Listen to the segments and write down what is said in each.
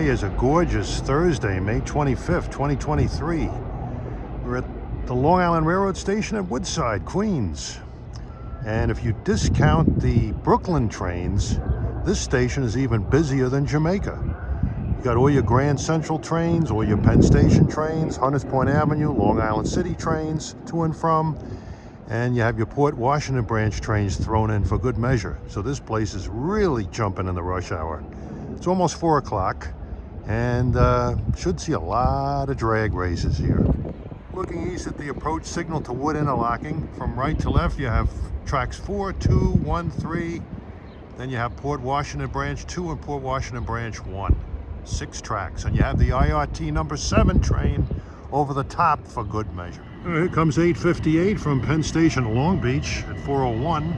is a gorgeous Thursday, May 25th, 2023. We're at the Long Island Railroad Station at Woodside, Queens. And if you discount the Brooklyn trains, this station is even busier than Jamaica. You got all your Grand Central trains, all your Penn Station trains, Hunters Point Avenue, Long Island City trains to and from, and you have your Port Washington branch trains thrown in for good measure. So this place is really jumping in the rush hour. It's almost 4 o'clock, and should see a lot of drag races here. Looking east at the approach signal to Wood interlocking, from right to left you have tracks 4, 2, 1, 3, then you have Port Washington branch 2 and Port Washington branch 1. 6 tracks, and you have the IRT number 7 train over the top for good measure. Here comes 858 from Penn Station to Long Beach at 4:01.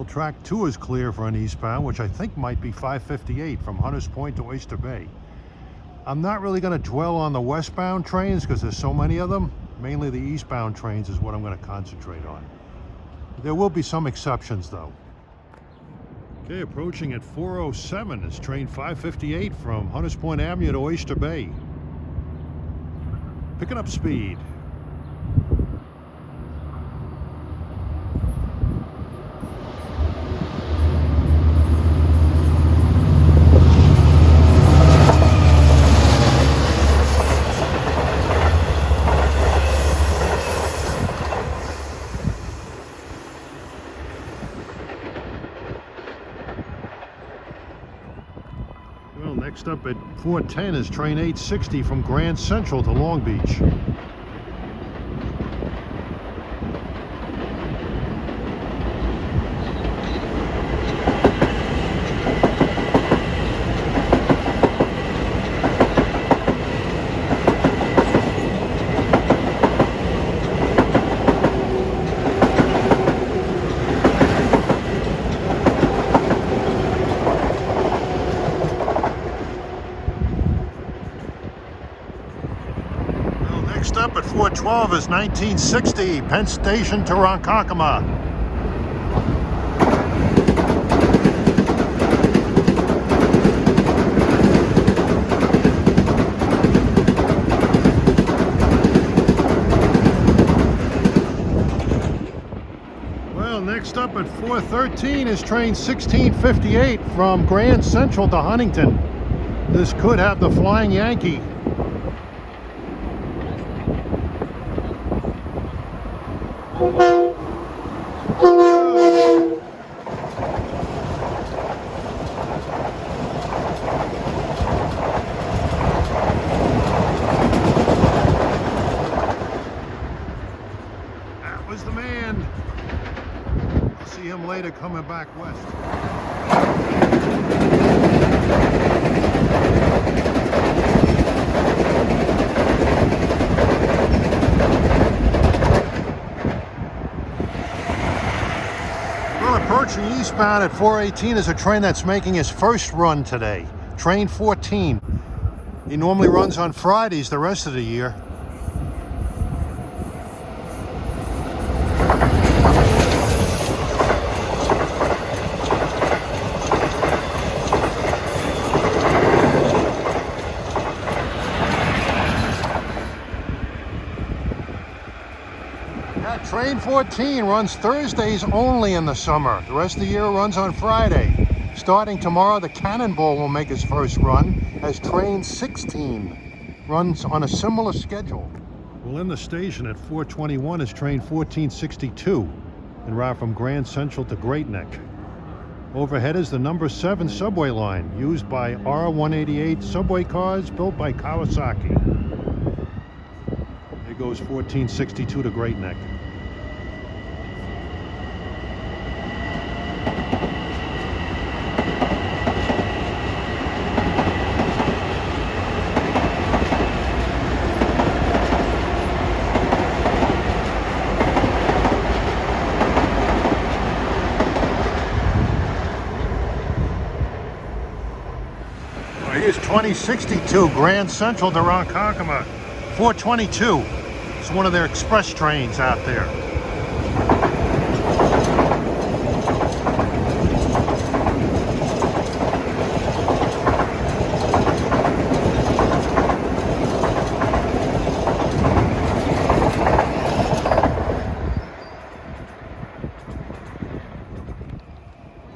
Track 2 is clear for an eastbound, which I think might be 558 from Hunters Point to Oyster Bay. I'm not really going to dwell on the westbound trains because there's so many of them. Mainly the eastbound trains is what I'm going to concentrate on. There will be some exceptions though. Okay, approaching at 4:07 is train 558 from Hunters Point Avenue to Oyster Bay. Picking up speed. Next up at 4:10 is train 860 from Grand Central to Long Beach. Next up at 4:12 is 1960, Penn Station to Ronkonkoma. Well, next up at 4:13 is train 1658 from Grand Central to Huntington. This could have the Flying Yankee. That was the man. I'll see him later coming back west. Approaching eastbound at 4:18 is a train that's making his first run today. Train 14. He normally runs on Fridays the rest of the year. Train 14 runs Thursdays only in the summer. The rest of the year it runs on Friday. Starting tomorrow, the Cannonball will make his first run as train 16 runs on a similar schedule. Well, in the station at 4:21 is train 1462 en route from Grand Central to Great Neck. Overhead is the number 7 subway line used by R188 subway cars built by Kawasaki. There goes 1462 to Great Neck. Here's 2062 Grand Central to Ronkonkoma, 422. It's one of their express trains out there.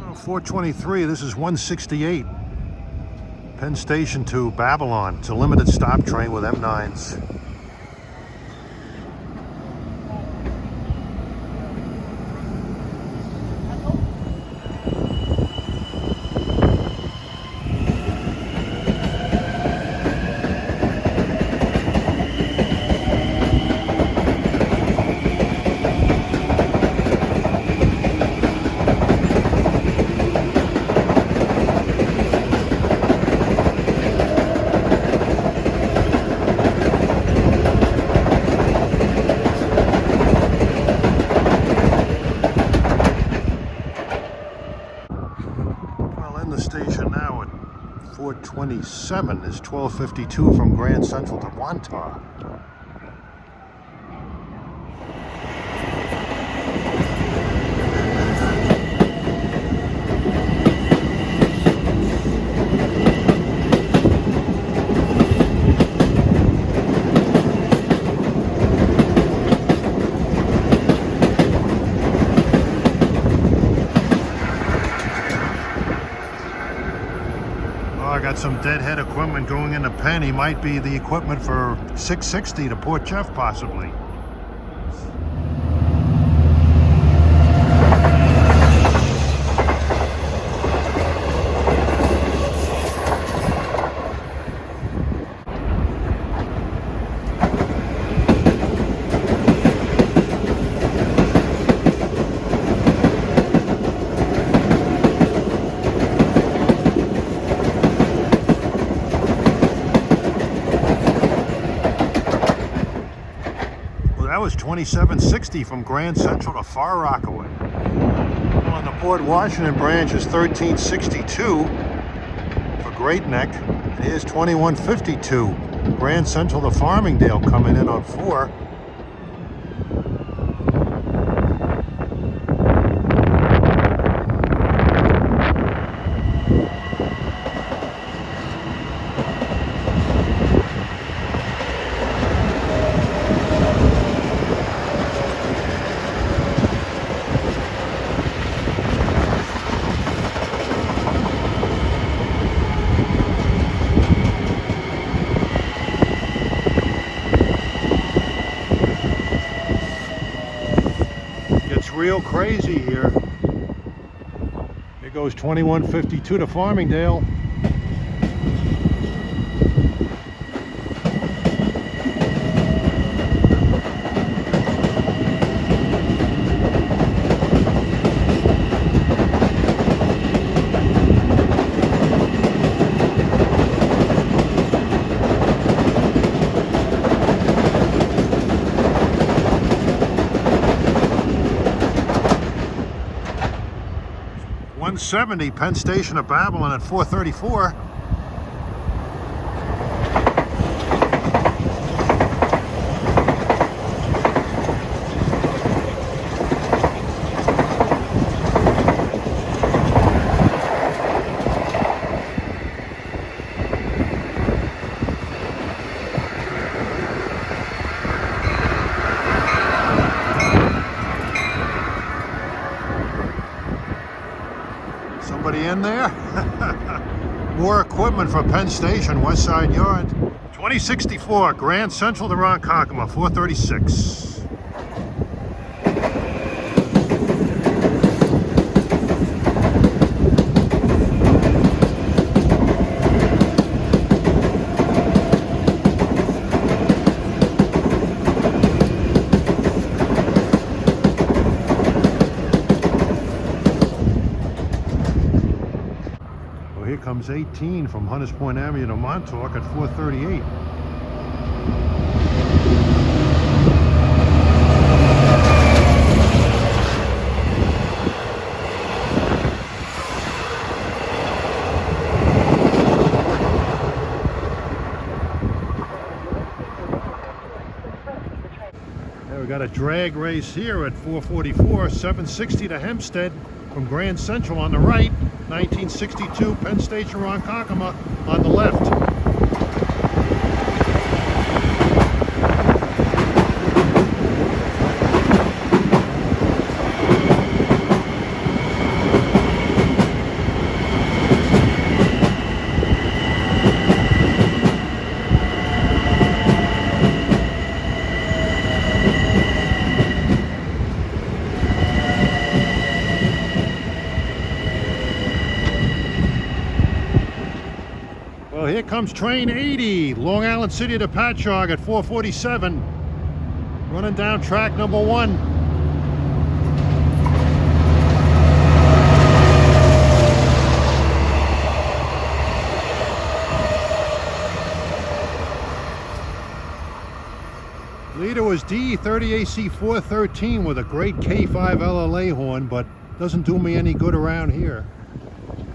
Oh, 423, this is 168. Penn Station to Babylon. It's a limited stop train with M9's. The station now at 427 is 1252 from Grand Central to Montauk. I got some deadhead equipment going into Penn. He might be the equipment for 660 to Port Jeff, possibly. That was 2760 from Grand Central to Far Rockaway. On the Port Washington branch is 1362 for Great Neck. It is 2152 Grand Central to Farmingdale coming in on 4. Real crazy here. Here goes 2152 to Farmingdale. .170 Penn Station to Babylon at 434. Somebody in there? More equipment for Penn Station, West Side Yard. 2064, Grand Central to Ronkonkoma, 436. Here comes 18 from Hunters Point Avenue to Montauk at 438. got a drag race here at 444, 760 to Hempstead from Grand Central on the right, 1962 Penn Station Ronkonkoma on the left. Well, here comes train 80, Long Island City to Patchogue at 447, running down track number 1. Leader was D30AC 413 with a great K5 LLA horn, but doesn't do me any good around here.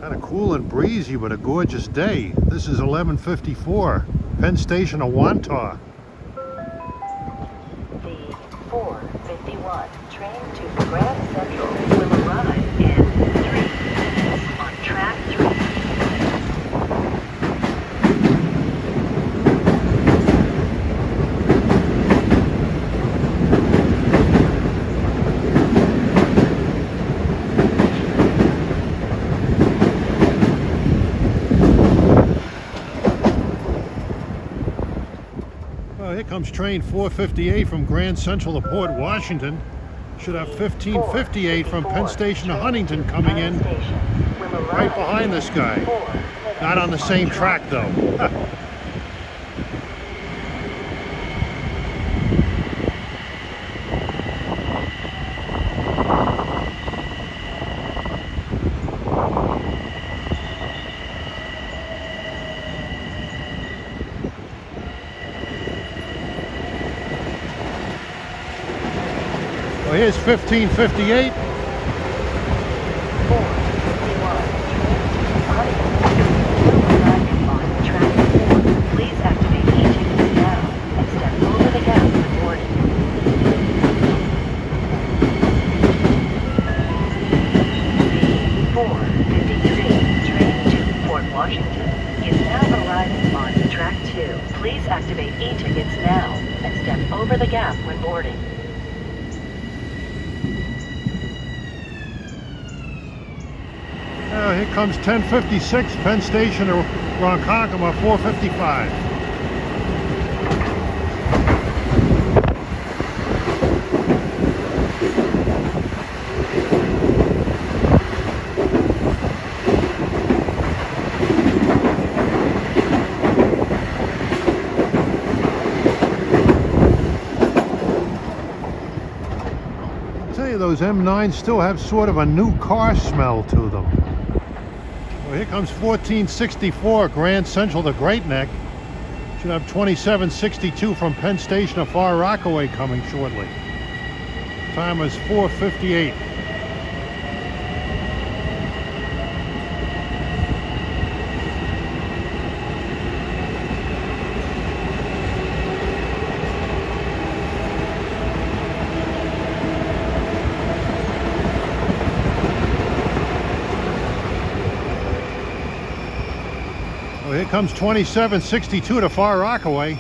Kind of cool and breezy, but a gorgeous day. This is 1154, Penn Station to Montauk. The 451 train to Grand Central will arrive in 3 minutes on track 3. Here comes train 458 from Grand Central to Port Washington. Should have 1558 from Penn Station to Huntington coming in right behind this guy. Not on the same track though. Well, here's 1558. 451 on track 4. Please activate e-tickets now and step over the gap when boarding. The 453 train to Port Washington is now arriving on track 2. Please activate e-tickets now and step over the gap when boarding. Here comes 1056, Penn Station to Ronkonkoma, 455. I tell you, those M9's still have sort of a new car smell to them. Well, here comes 1464, Grand Central to Great Neck. Should have 2762 from Penn Station to Far Rockaway coming shortly. Time is 4:58. Well, here comes 2762 to Far Rockaway.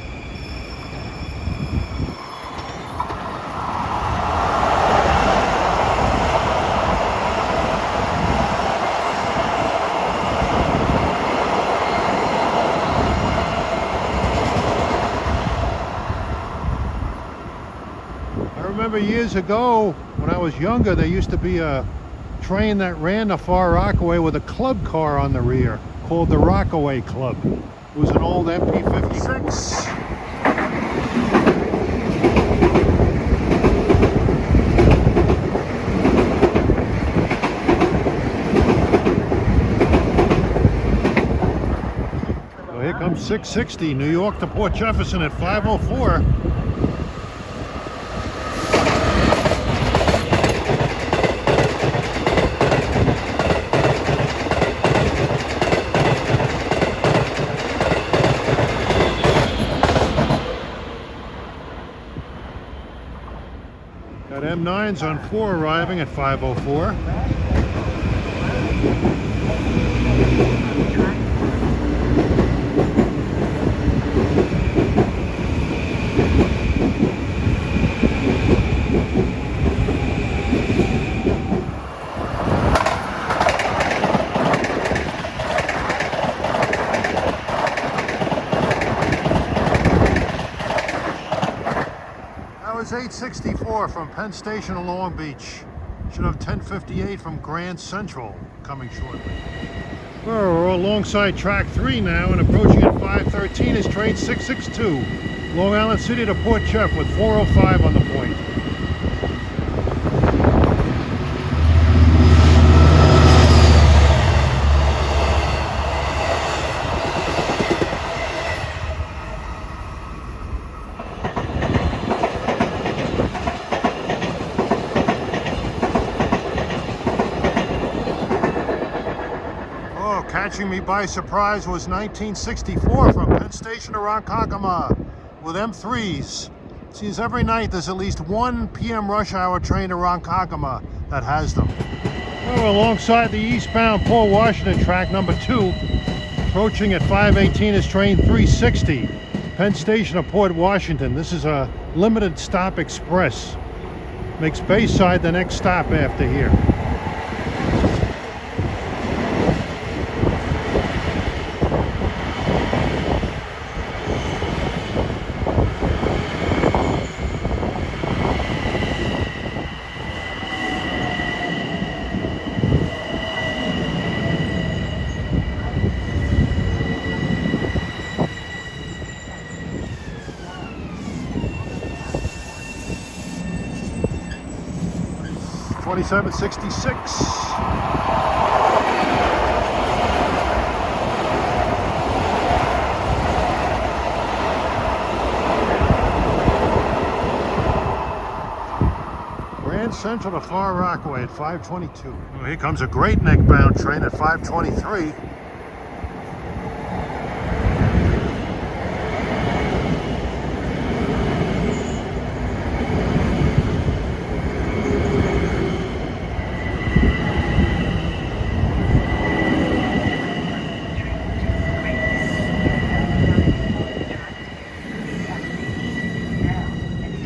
I remember years ago when I was younger, there used to be a train that ran to Far Rockaway with a club car on the rear, called the Rockaway Club. It was an old MP56. Well, here comes 660, New York to Port Jefferson at 5:04. signs on 4 arriving at 5:04. That was 864 from Penn Station to Long Beach. Should have 1058 from Grand Central coming shortly. We're alongside track 3 now, and approaching at 5:13 is train 662. Long Island City to Port Jeff with 4:05 on the point. Catching me by surprise was 1964 from Penn Station to Ronkonkoma with M3's. Seems every night there's at least one PM rush hour train to Ronkonkoma that has them. We're alongside the eastbound Port Washington track number 2. Approaching at 5:18 is train 360, Penn Station to Port Washington. This is a limited stop express. Makes Bayside the next stop after here. $27.66. Grand Central to Far Rockaway at 5:22. Well, here comes a Great Neck bound train at 5:23.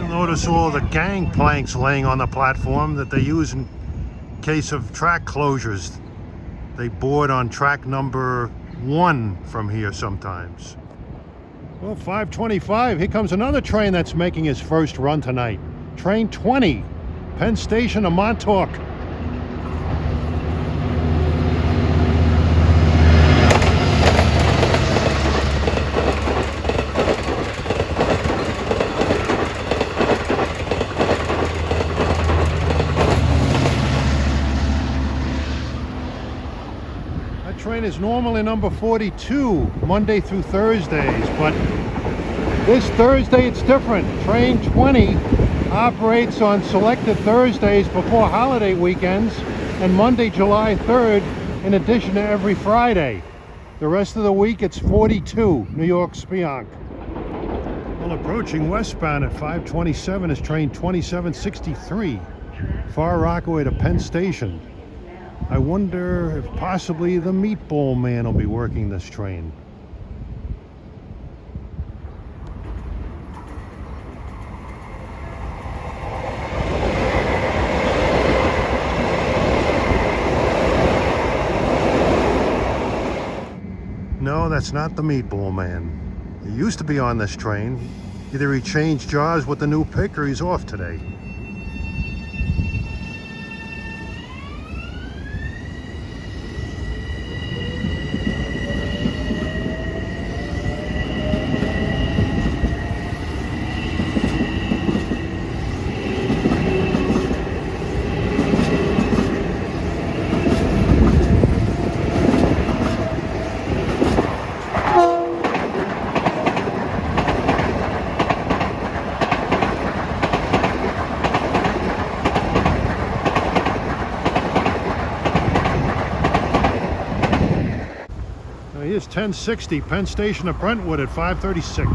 Notice all the gang planks laying on the platform that they use in case of track closures. They board on track number 1 from here sometimes. Well, 5:25, here comes another train that's making his first run tonight. Train 20, Penn Station to Montauk. Train is normally number 42 Monday through Thursdays, but this Thursday it's different. Train 20 operates on selected Thursdays before holiday weekends and Monday, July 3rd, in addition to every Friday. The rest of the week it's 42 New York Spionk. Well, approaching westbound at 5:27 is train 2763 Far Rockaway to Penn Station. I wonder if possibly the Meatball Man will be working this train. No, that's not the Meatball Man. He used to be on this train. Either he changed jobs with the new pick or he's off today. Here's 1060 Penn Station to Brentwood at 5:36.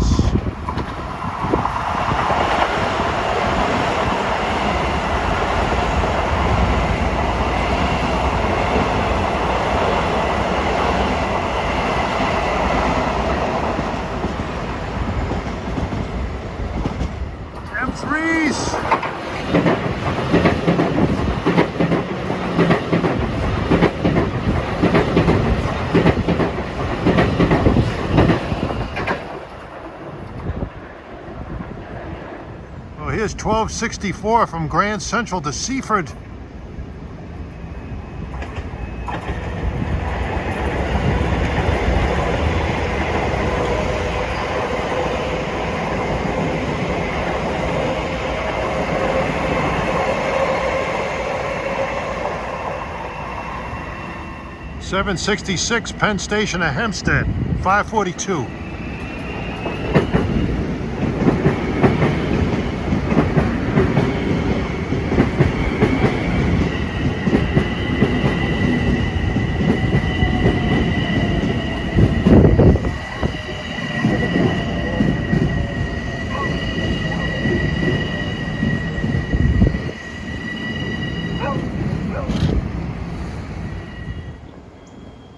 Here's 1264 from Grand Central to Seaford. $7.66 Penn Station to Hempstead, 542.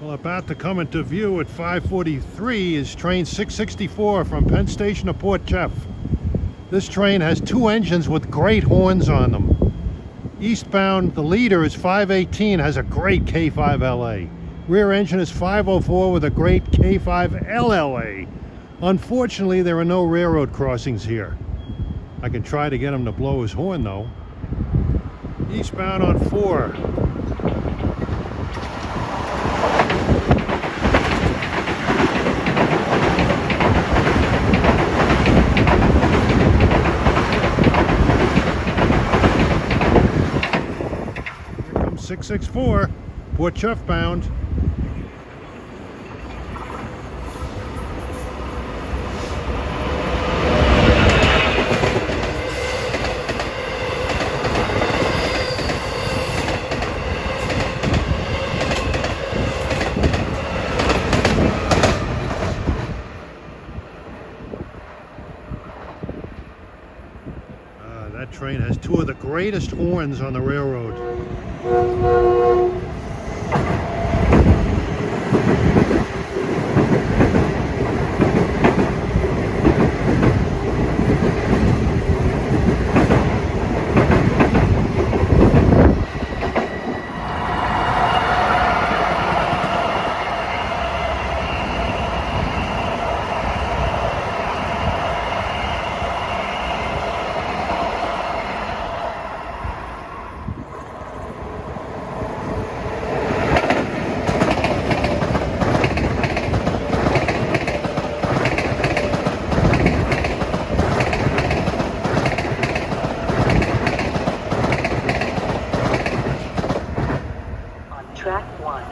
Well, about to come into view at 5:43 is train 664 from Penn Station to Port Jeff. This train has two engines with great horns on them. Eastbound, the leader is 518, has a great K5LA. Rear engine is 504 with a great K5LLA. Unfortunately, there are no railroad crossings here. I can try to get him to blow his horn though. Eastbound on 4. Here comes 664, Port Jeff bound. That train has two of the greatest horns on the railroad. Track 1.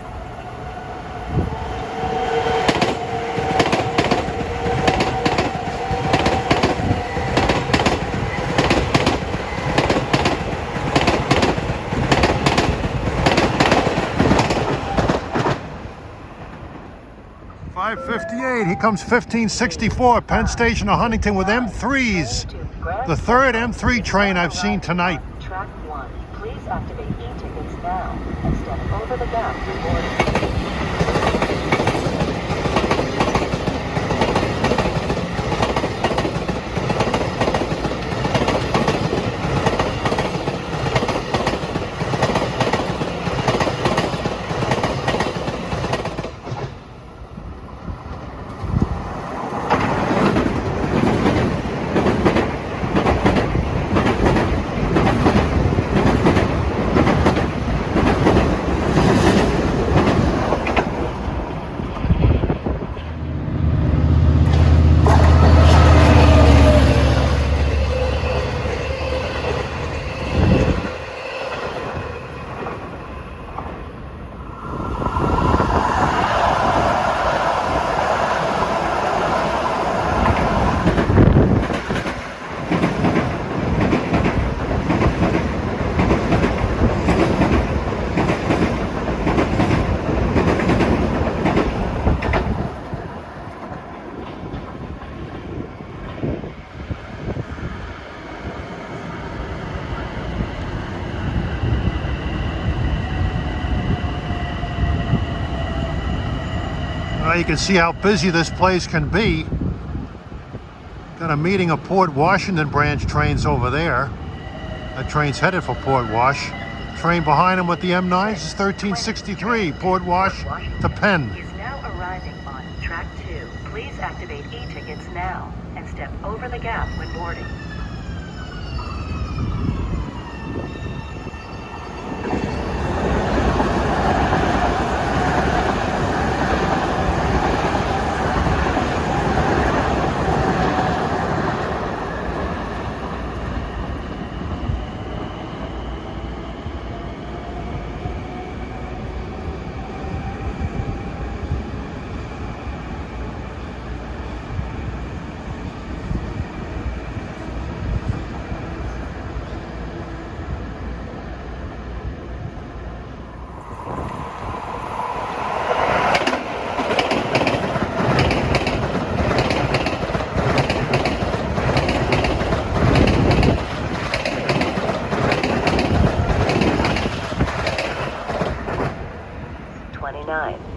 $5.58, here comes 1564, Penn Station to Huntington with M3s. The third M3 train I've seen tonight. Track 1. Please activate e-tickets now and step over the gap for boarding. You can see how busy this place can be. Got a meeting of Port Washington branch trains over there. That train's headed for Port Wash. Train behind him with the M9’s is 1363, Port Wash to Penn. Is now arriving on track 2. Please activate e-tickets now and step over the gap when boarding.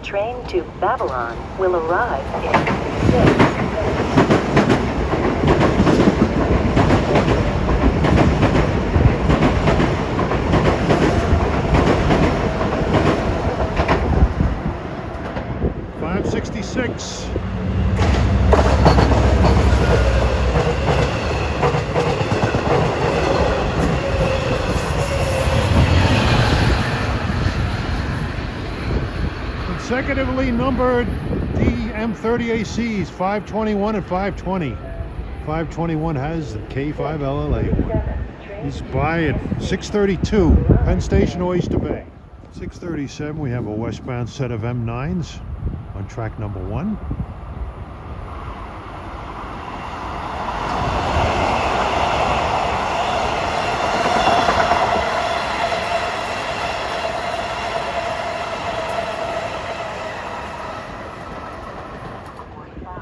Train to Babylon will arrive in 6 566. Consecutively numbered M30ACs 521 and 520. 521 has the K5LLA one. He's by at 632 Penn Station, Oyster Bay. 637 we have a westbound set of M9’s on track number 1.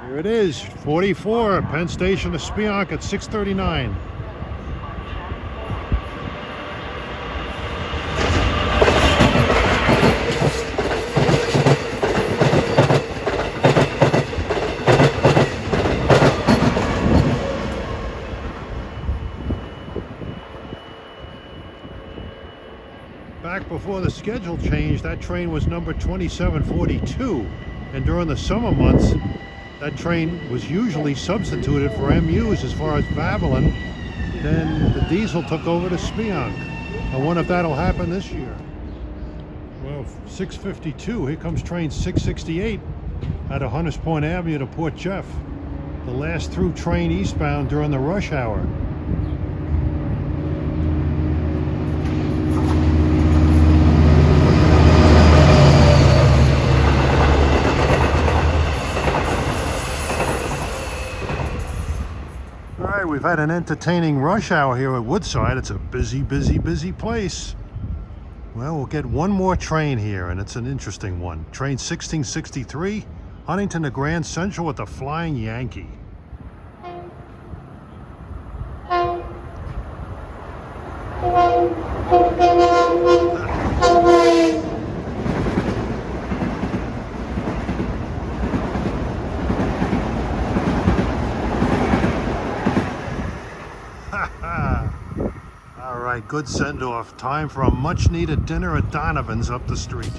Here it is, 44, Penn Station to Speonk at 6:39. Back before the schedule changed, that train was number 2742, and during the summer months, that train was usually substituted for MUs as far as Babylon. Then the diesel took over to Speonk. I wonder if that'll happen this year. Well, 652, here comes train 668 out of Hunters Point Avenue to Port Jeff. The last through train eastbound during the rush hour. We've had an entertaining rush hour here at Woodside. It's a busy, busy, busy place. Well, we'll get one more train here, and it's an interesting one. Train 1663, Huntington to Grand Central with the Flying Yankee. All right, good send-off. Time for a much-needed dinner at Donovan's up the street.